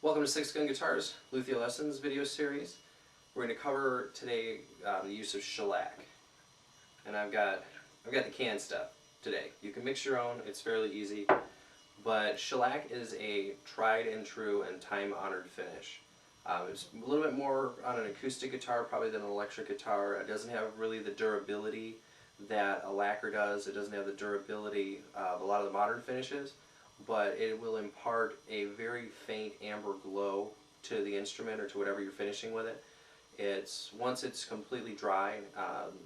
Welcome to Six Gun Guitars Luthier Lessons video series. We're going to cover today the use of shellac, and I've got the canned stuff today. You can mix your own; it's fairly easy. But shellac is a tried and true and time-honored finish. It's a little bit more on an acoustic guitar probably than an electric guitar. It doesn't have really the durability that a lacquer does. It doesn't have the durability of a lot of the modern finishes, but it will impart a very faint amber glow to the instrument or to whatever you're finishing with it. Once it's completely dry,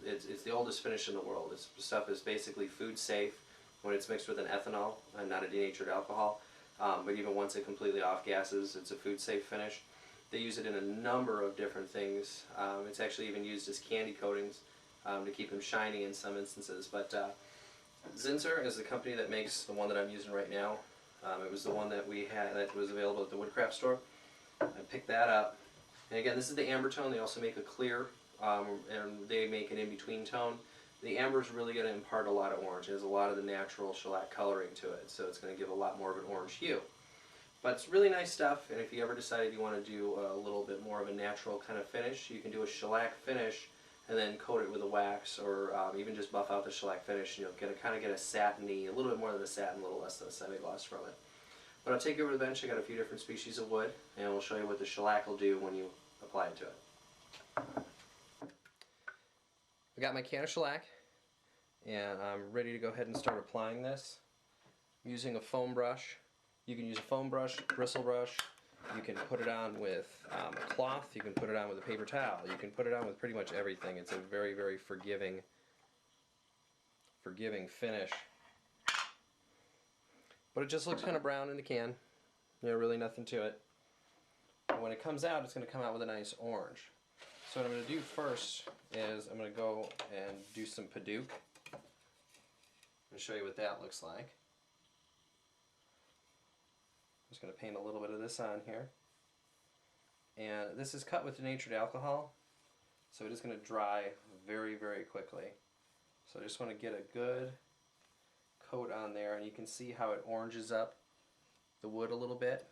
it's the oldest finish in the world. This stuff is basically food safe when it's mixed with an ethanol and not a denatured alcohol. But even once it completely off gases, it's a food safe finish. They use it in a number of different things. It's actually even used as candy coatings to keep them shiny in some instances. But Zinsser is the company that makes the one that I'm using right now. It was the one that we had that was available at the woodcraft store. I picked that up. And again, this is the amber tone. They also make a clear, and they make an in-between tone. The amber is really going to impart a lot of orange. It has a lot of the natural shellac coloring to it, so it's going to give a lot more of an orange hue. But it's really nice stuff, and if you ever decided you want to do a little bit more of a natural kind of finish, you can do a shellac finish and then coat it with a wax, or even just buff out the shellac finish, and you'll kind of get a satiny, a little bit more than a satin, a little less than a semi-gloss from it. But I'll take you over to the bench. I got a few different species of wood, and we'll show you what the shellac will do when you apply it to it. I got my can of shellac, and I'm ready to go ahead and start applying this. I'm using a foam brush. You can use a foam brush, bristle brush. You can put it on with a cloth. You can put it on with a paper towel. You can put it on with pretty much everything. It's a very, very forgiving finish. But it just looks kind of brown in the can. You know, really nothing to it. And when it comes out, it's going to come out with a nice orange. So what I'm going to do first is I'm going to go and do some Paduke. I'll show you what that looks like. I'm just going to paint a little bit of this on here. And this is cut with denatured alcohol, so it is going to dry very, very quickly. So I just want to get a good coat on there, and you can see how it oranges up the wood a little bit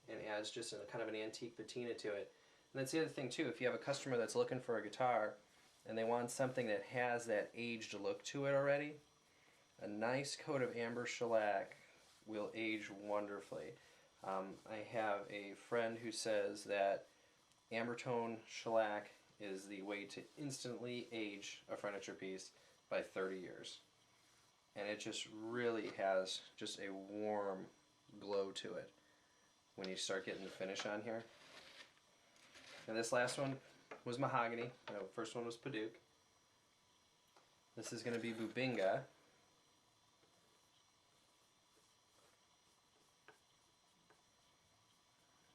and adds just a kind of an antique patina to it. And that's the other thing too, if you have a customer that's looking for a guitar and they want something that has that aged look to it already, a nice coat of amber shellac will age wonderfully. I have a friend who says that amber tone shellac is the way to instantly age a furniture piece by 30 years. And it just really has just a warm glow to it when you start getting the finish on here. And this last one was mahogany. The first one was Paduke. This is going to be Bubinga.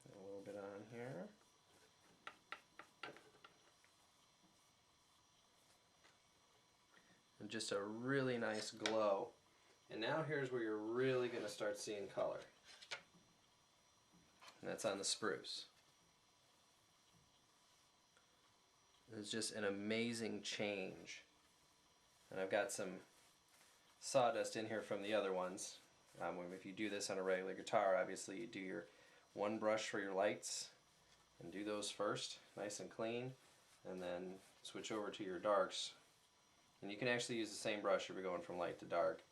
A little bit on here. And just a really nice glow. And now here's where you're really going to start seeing color. And that's on the spruce. It's just an amazing change. And I've got some sawdust in here from the other ones. If you do this on a regular guitar, obviously you do your one brush for your lights and do those first, nice and clean, and then switch over to your darks. And you can actually use the same brush if you're going from light to dark,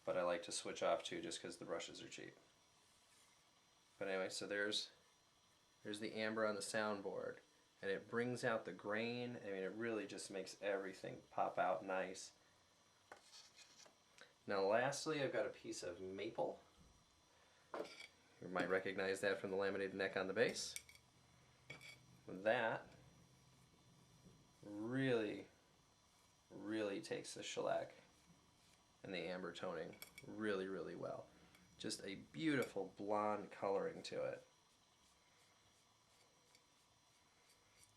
but I like to switch off too just because the brushes are cheap. But anyway, so there's the amber on the soundboard, and it brings out the grain. I mean, it really just makes everything pop out nice. Now lastly, I've got a piece of maple. You might recognize that from the laminated neck on the base. That really, really takes the shellac and the amber toning really, really well. Just a beautiful blonde coloring to it.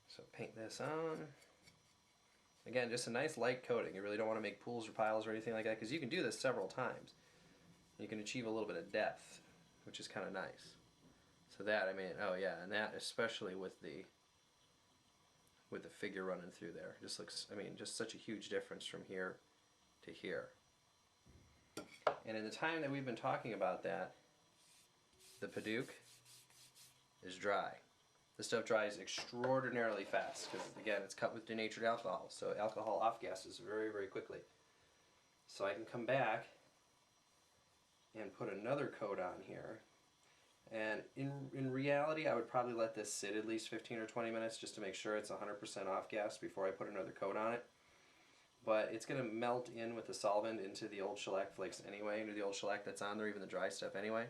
So paint this on. Again, just a nice light coating. You really don't want to make pools or piles or anything like that, because you can do this several times. You can achieve a little bit of depth, which is kind of nice. So that, I mean, oh yeah, and that especially with the figure running through there. Just looks, I mean, just such a huge difference from here to here. And in the time that we've been talking about that, the Paduke is dry. This stuff dries extraordinarily fast because, again, it's cut with denatured alcohol, so alcohol off-gases very, very quickly. So I can come back and put another coat on here. And in reality, I would probably let this sit at least 15 or 20 minutes just to make sure it's 100% off-gas before I put another coat on it. But it's going to melt in with the solvent into the old shellac flakes anyway, into the old shellac that's on there, even the dry stuff anyway.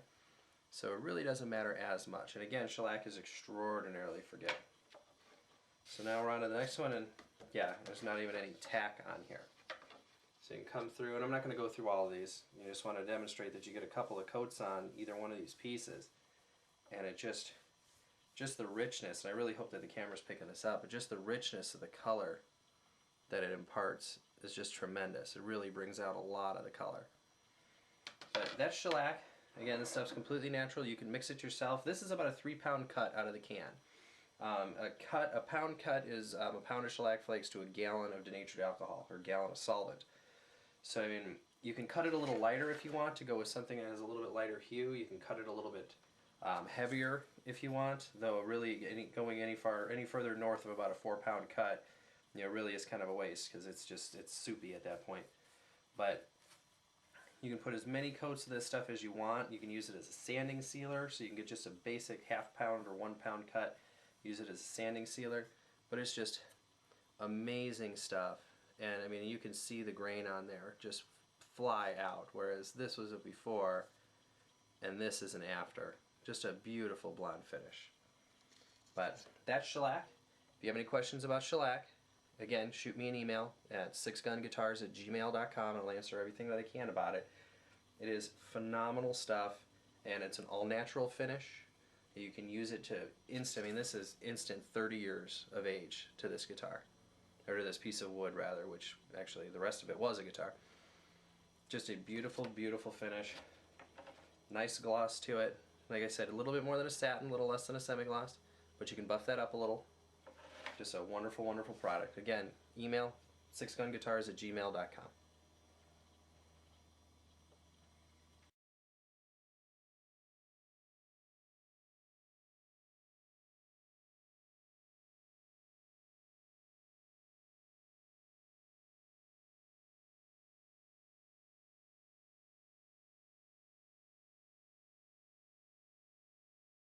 So it really doesn't matter as much. And again, shellac is extraordinarily forgiving. So now we're on to the next one, and yeah, there's not even any tack on here. So you can come through, and I'm not going to go through all of these. You just want to demonstrate that you get a couple of coats on either one of these pieces, and it just the richness, and I really hope that the camera's picking this up, but just the richness of the color that it imparts is just tremendous. It really brings out a lot of the color. But that's shellac. Again, this stuff's completely natural. You can mix it yourself. This is about a 3-pound cut out of the can. A pound cut is a pound of shellac flakes to a gallon of denatured alcohol, or a gallon of solvent. So I mean, you can cut it a little lighter if you want to go with something that has a little bit lighter hue. You can cut it a little bit heavier if you want, though really going any further north of about a 4-pound cut, really is kind of a waste because it's soupy at that point. But you can put as many coats of this stuff as you want. You can use it as a sanding sealer, so you can get just a basic 1/2 pound or 1 pound cut, use it as a sanding sealer. But it's just amazing stuff. And I mean, you can see the grain on there just fly out, whereas this was a before and this is an after. Just a beautiful blonde finish. But that's shellac. If you have any questions about shellac, again, shoot me an email at sixgunguitars@gmail.com and I'll answer everything that I can about it. It is phenomenal stuff, and it's an all-natural finish. You can use it to this is instant 30 years of age to this guitar, or to this piece of wood rather, which actually the rest of it was a guitar. Just a beautiful, beautiful finish. Nice gloss to it. Like I said, a little bit more than a satin, a little less than a semi-gloss, but you can buff that up a little. Just a wonderful, wonderful product. Again, email sixgunguitars@gmail.com.